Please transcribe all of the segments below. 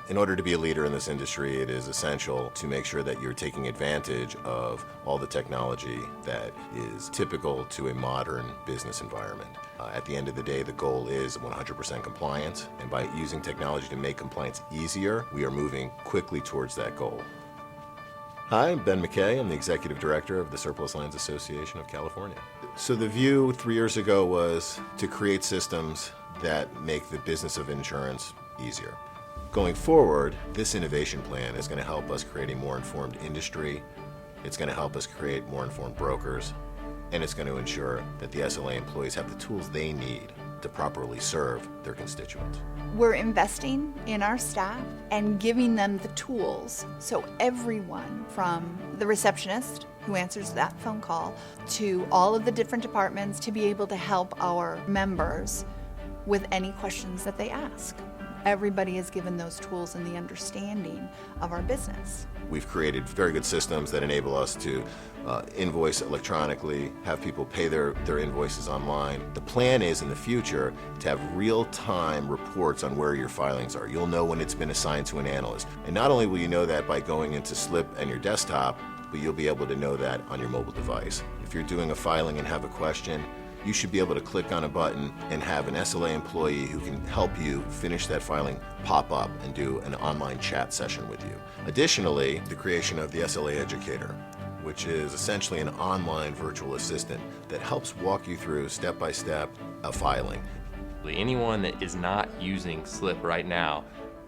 In order to be a leader in this industry, it is essential to make sure that you're taking advantage of all the technology that is typical to a modern business environment. At the end of the day, the goal is 100% compliance, and by using technology to make compliance easier, we are moving quickly towards that goal. Hi, I'm Ben McKay. I'm the Executive Director of the Surplus Lines Association of California. So the view 3 years ago was to create systems that make the business of insurance easier. Going forward, this innovation plan is going to help us create a more informed industry, it's going to help us create more informed brokers, and it's going to ensure that the SLA employees have the tools they need to properly serve their constituents. We're investing in our staff and giving them the tools so everyone from the receptionist who answers that phone call to all of the different departments to be able to help our members with any questions that they ask. Everybody is given those tools and the understanding of our business. We've created very good systems that enable us to invoice electronically, have people pay their invoices online. The plan is in the future to have real-time reports on where your filings are. You'll know when it's been assigned to an analyst. And not only will you know that by going into SLIP and your desktop, but you'll be able to know that on your mobile device. If you're doing a filing and have a question, you should be able to click on a button and have an SLA employee who can help you finish that filing pop up and do an online chat session with you. Additionally, the creation of the SLA Educator, which is essentially an online virtual assistant that helps walk you through step-by-step a filing. Anyone that is not using SLIP right now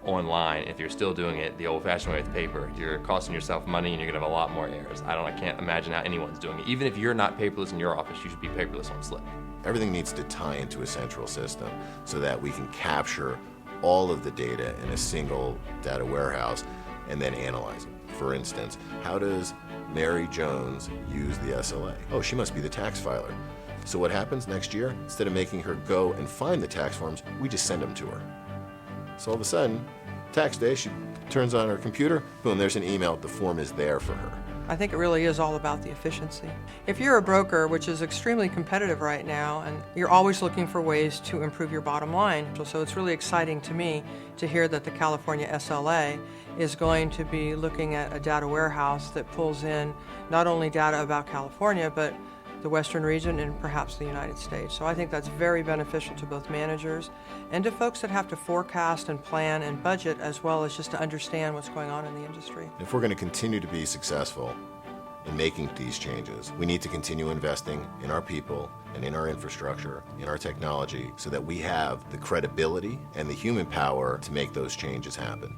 online, if you're still doing it the old-fashioned way with paper, you're costing yourself money and you're gonna have a lot more errors. I can't imagine how anyone's doing it. Even if you're not paperless in your office, you should be paperless on SLIP. Everything needs to tie into a central system so that we can capture all of the data in a single data warehouse and then analyze it. For instance, how does Mary Jones use the SLA? Oh, she must be the tax filer. So what happens next year? Instead of making her go and find the tax forms, we just send them to her. So all of a sudden, tax day, she turns on her computer, boom, there's an email, the form is there for her. I think it really is all about the efficiency. If you're a broker, which is extremely competitive right now, and you're always looking for ways to improve your bottom line, so it's really exciting to me to hear that the California SLA is going to be looking at a data warehouse that pulls in not only data about California, but the Western region and perhaps the United States. So I think that's very beneficial to both managers and to folks that have to forecast and plan and budget, as well as just to understand what's going on in the industry. If we're going to continue to be successful in making these changes, we need to continue investing in our people and in our infrastructure, in our technology, so that we have the credibility and the human power to make those changes happen.